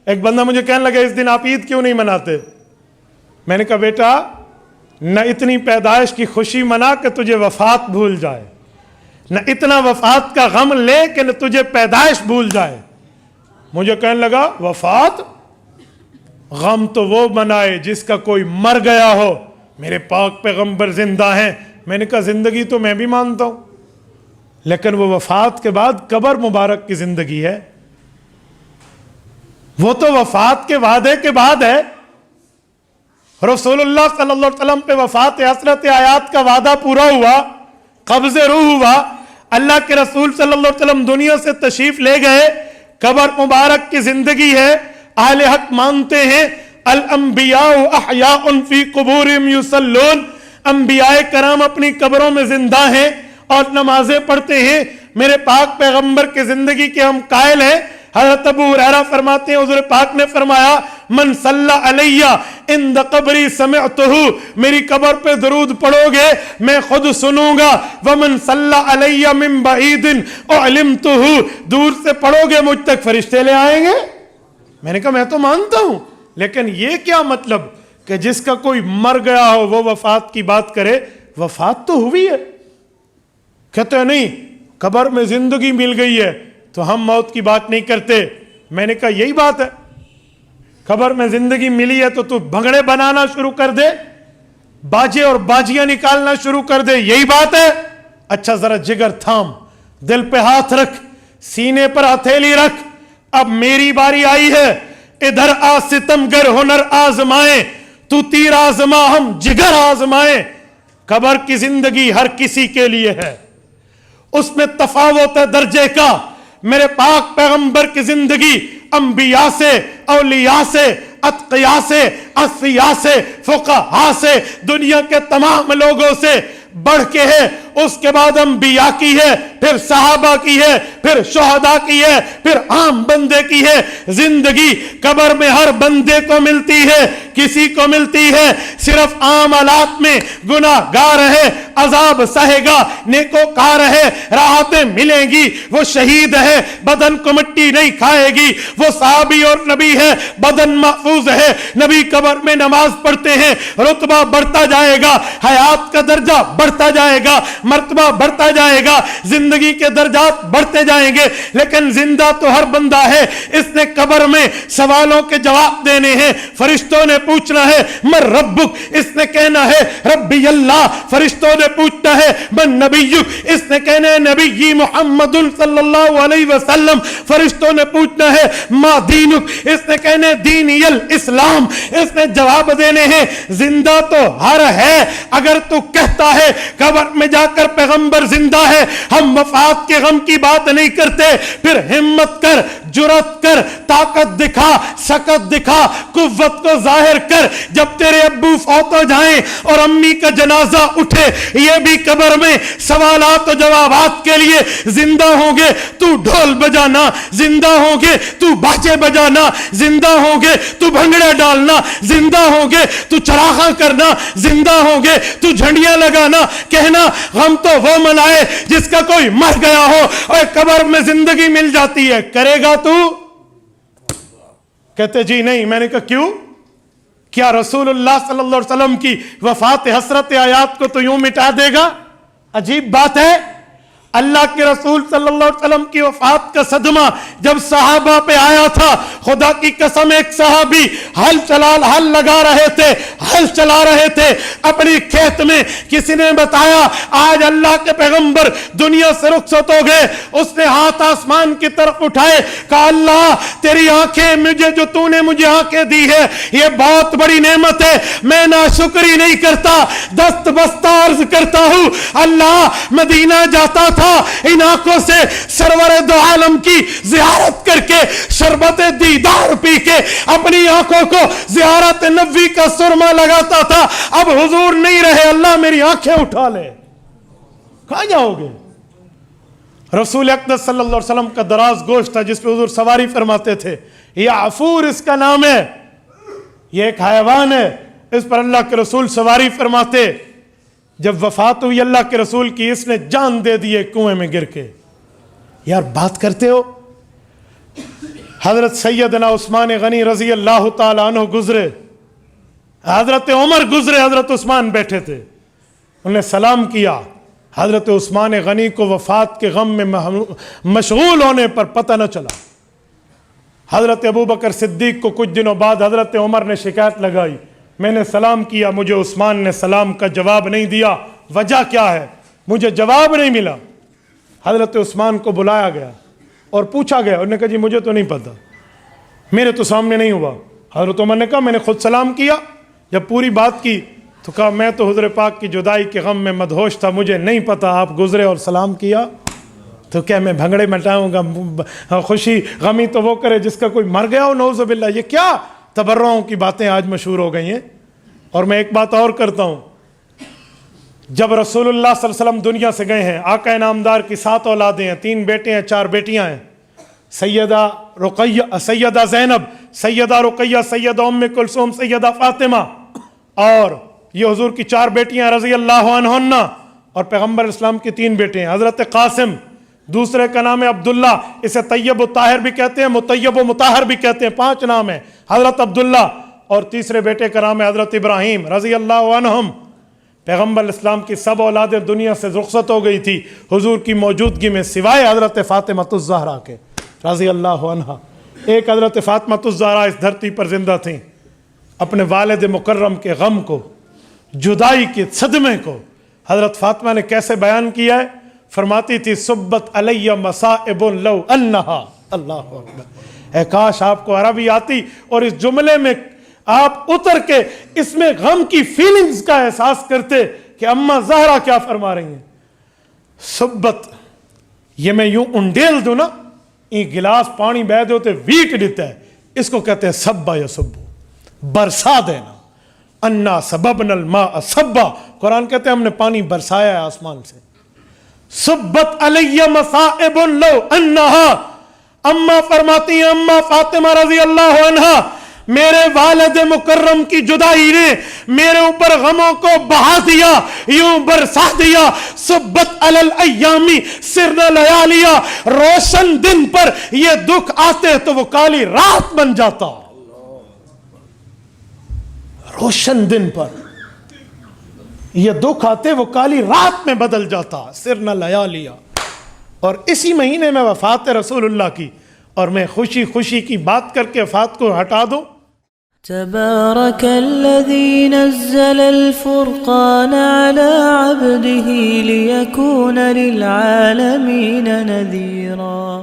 ایک بندہ مجھے کہنے لگا اس دن آپ عید کیوں نہیں مناتے؟ میں نے کہا بیٹا نہ اتنی پیدائش کی خوشی منا کہ تجھے وفات بھول جائے، نہ اتنا وفات کا غم لے کہ نہ تجھے پیدائش بھول جائے۔ مجھے کہنے لگا وفات، غم تو وہ منائے جس کا کوئی مر گیا ہو، میرے پاک پیغمبر زندہ ہیں۔ میں نے کہا زندگی تو میں بھی مانتا ہوں، لیکن وہ وفات کے بعد قبر مبارک کی زندگی ہے، وہ تو وفات کے وعدے کے بعد ہے۔ رسول اللہ صلی اللہ علیہ وسلم پہ وفات حسرت آیات کا وعدہ پورا ہوا، قبض روح ہوا، اللہ کے رسول صلی اللہ علیہ وسلم دنیا سے تشریف لے گئے، قبر مبارک کی زندگی ہے۔ اہل حق مانتے ہیں الانبیاء احیاء فی قبورہم یصلون، انبیاء کرام اپنی قبروں میں زندہ ہیں اور نمازیں پڑھتے ہیں۔ میرے پاک پیغمبر کی زندگی کے ہم قائل ہیں۔ حضرت ابو ہریرہ فرماتے ہیں حضور پاک نے فرمایا من صلی علیہ عند قبری سمعتہ، میری قبر پہ درود پڑھو گے میں خود سنوں گا، ومن صلی علیہ من بعید اعلمتہ، دور سے پڑھو گے مجھ تک فرشتے لے آئیں گے۔ میں نے کہا میں تو مانتا ہوں، لیکن یہ کیا مطلب کہ جس کا کوئی مر گیا ہو وہ وفات کی بات کرے؟ وفات تو ہوئی ہے۔ کہتے ہیں نہیں قبر میں زندگی مل گئی ہے تو ہم موت کی بات نہیں کرتے۔ میں نے کہا یہی بات ہے، قبر میں زندگی ملی ہے تو بھنگڑے بنانا شروع کر دے، باجے اور باجیاں نکالنا شروع کر دے، یہی بات ہے؟ اچھا ذرا جگر تھام، دل پہ ہاتھ رکھ، سینے پر ہتھیلی رکھ، اب میری باری آئی ہے، ادھر آ ستم گر ہنر آزمائیں، تو تیر آزما ہم جگر آزمائیں۔ قبر کی زندگی ہر کسی کے لیے ہے، اس میں تفاوت ہے درجے کا۔ میرے پاک پیغمبر کی زندگی انبیاء سے، اولیاء سے، اتقیاء سے، اصفیاء سے، فقہاء سے، دنیا کے تمام لوگوں سے بڑھ کے ہے۔ اس کے بعد انبیاء کی ہے، پھر صحابہ کی ہے، پھر شہداء کی ہے، پھر عام بندے کی ہے۔ زندگی قبر میں ہر بندے کو ملتی ہے، کسی کو ملتی ہے صرف عام حالات میں گناہ گار ہے، عذاب سہے گا، نیکوکار ہے، راحتیں ملیں گی۔ وہ شہید ہے، بدن کو مٹی نہیں کھائے گی۔ وہ صحابی اور نبی ہے، بدن محفوظ ہے، نبی قبر میں نماز پڑھتے ہیں، رتبہ بڑھتا جائے گا، حیات کا درجہ بڑھتا جائے گا، مرتبہ بڑھتا جائے گا، زندگی کے درجات بڑھتے جائیں گے۔ لیکن زندہ تو ہر بندہ ہے، اس نے قبر میں سوالوں کے جواب دینے ہیں۔ فرشتوں نے پوچھنا ہے من ربک، اس نے کہنا ہے ربی اللہ۔ فرشتوں نے پوچھنا ہے من نبیک، اس نے کہنا ہے نبی محمد صلی اللہ علیہ وسلم۔ فرشتوں نے پوچھنا ہے ما دینک، اس نے کہنا ہے دینی الاسلام۔ اس نے جواب دینے ہیں۔ زندہ تو ہر ہے، اگر تو کہتا ہے قبر میں جا کر پیغمبر زندہ ہے، ہم وفات کے غم کی بات نہیں کرتے، پھر ہمت کر، جرات کر، طاقت دکھا، سکت دکھا، قوت کو ظاہر کر۔ جب تیرے ابو فوت ہو جائیں اور امی کا جنازہ اٹھے، یہ بھی قبر میں سوالات و جوابات کے لیے زندہ ہوں گے۔ تو ڈھول بجانا، زندہ ہوں گے تو باجے بجانا، زندہ ہوں گے تو بھنگڑے ڈالنا، زندہ ہوں گے تو چراغاں کرنا، زندہ ہوں گے تو جھنڈیاں لگانا، کہنا غم تو وہ منائے جس کا کوئی مر گیا ہو اور قبر میں زندگی مل جاتی ہے۔ کرے گا تو؟ کہتے جی نہیں۔ میں نے کہا کیوں؟ کیا رسول اللہ صلی اللہ علیہ وسلم کی وفات حسرت آیات کو تو یوں مٹا دے گا؟ عجیب بات ہے۔ اللہ کے رسول صلی اللہ علیہ وسلم کی وفات کا صدمہ جب صحابہ پہ آیا تھا، خدا کی قسم ایک صحابی ہل لگا رہے تھے، ہل چلا رہے تھے اپنی کھیت میں۔ کسی نے بتایا آج اللہ کے پیغمبر دنیا سے رخصت ہو گئے۔ اس نے ہاتھ آسمان کی طرف اٹھائے، کہا اللہ تیری آنکھیں، مجھے جو تو نے مجھے آنکھیں دی ہے یہ بہت بڑی نعمت ہے، میں ناشکری نہیں کرتا، دست بستہ عرض کرتا ہوں اللہ مدینہ جاتا تھا ان آنکھوں سے سرور دو عالم کی زیارت کر کے، شربت دیدار پی کے اپنی آنکھوں کو زیارت نبوی کا سرما لگاتا تھا۔ اب حضور نہیں رہے، اللہ میری آنکھیں اٹھا لے، کہاں جاؤ گے؟ رسول اقدس صلی اللہ علیہ وسلم کا دراز گوشت تھا جس پہ حضور سواری فرماتے تھے، یہ عفور اس کا نام ہے، یہ ایک حیوان ہے، اس پر اللہ کے رسول سواری فرماتے۔ جب وفات ہوئی اللہ کے رسول کی، اس نے جان دے دی کنویں میں گر کے۔ یار بات کرتے ہو، حضرت سیدنا عثمان غنی رضی اللہ تعالیٰ عنہ گزرے، حضرت عمر گزرے، حضرت عثمان بیٹھے تھے، انہوں نے سلام کیا. حضرت عثمان غنی کو وفات کے غم میں مشغول ہونے پر پتہ نہ چلا. حضرت ابوبکر صدیق کو کچھ دنوں بعد حضرت عمر نے شکایت لگائی، میں نے سلام کیا، مجھے عثمان نے سلام کا جواب نہیں دیا، وجہ کیا ہے؟ مجھے جواب نہیں ملا. حضرت عثمان کو بلایا گیا اور پوچھا گیا، انہوں نے کہا جی مجھے تو نہیں پتہ، میرے تو سامنے نہیں ہوا. حضرت عمر نے کہا میں نے خود سلام کیا. جب پوری بات کی تو کہا میں تو حضور پاک کی جدائی کے غم میں مدہوش تھا، مجھے نہیں پتہ آپ گزرے اور سلام کیا. تو کیا میں بھنگڑے مٹاؤں گا؟ خوشی غمی تو وہ کرے جس کا کوئی مر گیا ہو، نعوذ باللہ. یہ کیا تبرعوں کی باتیں آج مشہور ہو گئی ہیں. اور میں ایک بات اور کرتا ہوں، جب رسول اللہ صلی اللہ علیہ وسلم دنیا سے گئے ہیں، آقا انعامدار کی 7 اولادیں ہیں، 3 بیٹے ہیں، 4 بیٹیاں ہیں. سیدہ رقیہ، سیدہ زینب، سیدہ رقیہ، سیدہ ام کلثوم، سیدہ فاطمہ، اور یہ حضور کی 4 بیٹیاں رضی اللہ عنہن، اور پیغمبر اسلام کی 3 بیٹے ہیں. حضرت قاسم، دوسرے کا نام ہے عبداللہ، اسے طیب و طاہر بھی کہتے ہیں، مطیب و مطہر بھی کہتے ہیں، 5 نام ہیں. حضرت عبداللہ، اور تیسرے بیٹے کا نام ہے حضرت ابراہیم رضی اللہ عنہم. پیغمبر اسلام کی سب اولادیں دنیا سے رخصت ہو گئی تھی حضور کی موجودگی میں، سوائے حضرت فاطمہ الزہرا کے رضی اللہ عنہا. ایک حضرت فاطمہ الزہرا اس دھرتی پر زندہ تھیں. اپنے والد مکرم کے غم کو، جدائی کے صدمے کو حضرت فاطمہ نے کیسے بیان کیا ہے؟ فرماتی تھی صبت علی مصائب لو انہا، اللہ اکبر، اے کاش آپ کو عربی آتی اور اس جملے میں آپ اتر کے اس میں غم کی فیلنگز کا احساس کرتے کہ اماں زہرا کیا فرما رہی ہیں. صبت، یہ میں یوں انڈیل دوں نا، یہ گلاس پانی بہ دو تو ویٹ دیتا ہے، اس کو کہتے ہیں سبا یا سبو، برسا دینا. انا سببنا الماء سبا، قرآن کہتے ہیں ہم نے پانی برسایا ہے آسمان سے. صبت علی مصائب لو انہا، اماں فرماتی ہیں، اماں فاطمہ رضی اللہ عنہا، میرے والد مکرم کی جدائی نے میرے اوپر غموں کو بہا دیا، یوں برسا دیا. صبت علی الایامی سرنا لیالیا، روشن دن پر یہ دکھ آتے تو وہ کالی رات بن جاتا. روشن دن پر یہ دکھ آتے وہ کالی رات میں بدل جاتا. سرنا لیالیا. اور اسی مہینے میں وفات رسول اللہ کی، اور میں خوشی خوشی کی بات کر کے وفات کو ہٹا دوں. تبارك الذي نزل الفرقان على عبده ليكون للعالمين نذيرا.